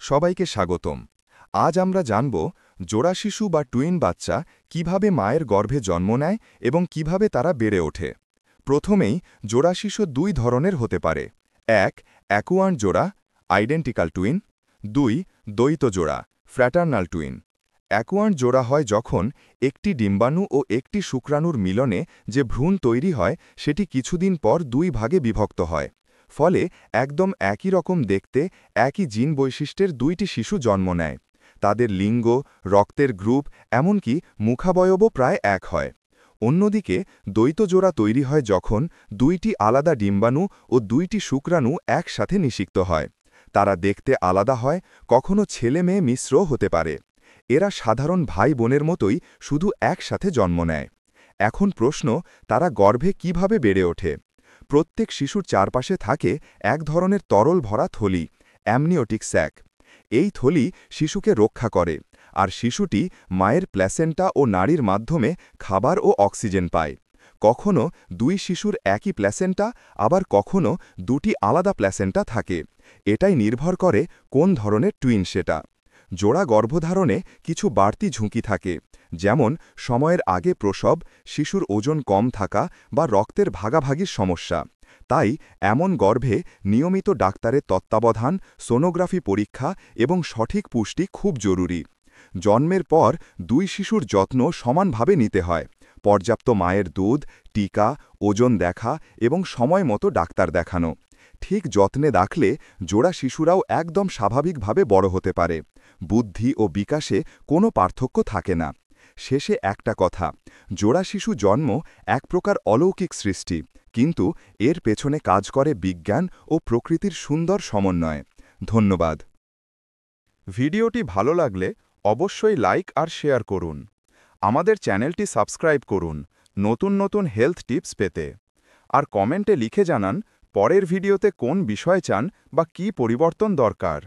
সবাইকে স্বাগতম। আজ আমরা জানব জোড়া শিশু বা টুইন বাচ্চা কিভাবে মায়ের গর্ভে জন্ম নেয় এবং কিভাবে তারা বেড়ে ওঠে। প্রথমেই জোড়া শিশু দুই ধরনের হতে পারে। এক, অ্যাকুয়ান্ট জোড়া আইডেন্টিক্যাল টুইন। দুই, দ্বৈত জোড়া ফ্র্যাটার্নাল টুইন। অ্যাকুয়ান্ট জোড়া হয় যখন একটি ডিম্বাণু ও একটি শুক্রাণুর মিলনে যে ভ্রূণ তৈরি হয় সেটি কিছুদিন পর দুই ভাগে বিভক্ত হয়। ফলে একদম একই রকম দেখতে একই জিন বৈশিষ্ট্যের দুইটি শিশু জন্ম নেয়। তাদের লিঙ্গ, রক্তের গ্রুপ, এমনকি মুখাবয়বও প্রায় এক হয়। অন্যদিকে দ্বৈত জোড়া তৈরি হয় যখন দুইটি আলাদা ডিম্বাণু ও দুইটি শুক্রাণু একসাথে নিষিক্ত হয়। তারা দেখতে আলাদা হয়, কখনো ছেলে মেয়ে মিশ্রও হতে পারে। এরা সাধারণ ভাই বোনের মতোই শুধু একসাথে জন্ম নেয়। এখন প্রশ্ন, তারা গর্ভে কিভাবে বেড়ে ওঠে? প্রত্যেক শিশুর চারপাশে থাকে এক ধরনের তরল ভরা থলি, অ্যামনিওটিক স্যাক। এই থলি শিশুকে রক্ষা করে, আর শিশুটি মায়ের প্ল্যাসেন্টা ও নাড়ির মাধ্যমে খাবার ও অক্সিজেন পায়। কখনো দুই শিশুর একই প্ল্যাসেন্টা, আবার কখনো দুটি আলাদা প্ল্যাসেন্টা থাকে। এটাই নির্ভর করে কোন ধরনের টুইন সেটা। জোড়া গর্ভধারণে কিছু বাড়তি ঝুঁকি থাকে, যেমন সময়ের আগে প্রসব, শিশুর ওজন কম থাকা বা রক্তের ভাগাভাগির সমস্যা। তাই এমন গর্ভে নিয়মিত ডাক্তারের তত্ত্বাবধান, সোনোগ্রাফি পরীক্ষা এবং সঠিক পুষ্টি খুব জরুরি। জন্মের পর দুই শিশুর যত্ন সমানভাবে নিতে হয়। পর্যাপ্ত মায়ের দুধ, টিকা, ওজন দেখা এবং সময় মতো ডাক্তার দেখানো। ঠিক যত্নে রাখলে জোড়া শিশুরাও একদম স্বাভাবিকভাবে বড় হতে পারে। বুদ্ধি ও বিকাশে কোনো পার্থক্য থাকে না। শেষে একটা কথা, জোড়া শিশু জন্ম এক প্রকার অলৌকিক সৃষ্টি, কিন্তু এর পেছনে কাজ করে বিজ্ঞান ও প্রকৃতির সুন্দর সমন্বয়। ধন্যবাদ। ভিডিওটি ভালো লাগলে অবশ্যই লাইক আর শেয়ার করুন। আমাদের চ্যানেলটি সাবস্ক্রাইব করুন নতুন নতুন হেলথ টিপস পেতে। আর কমেন্টে লিখে জানান পরের ভিডিওতে কোন বিষয় চান বা কী পরিবর্তন দরকার।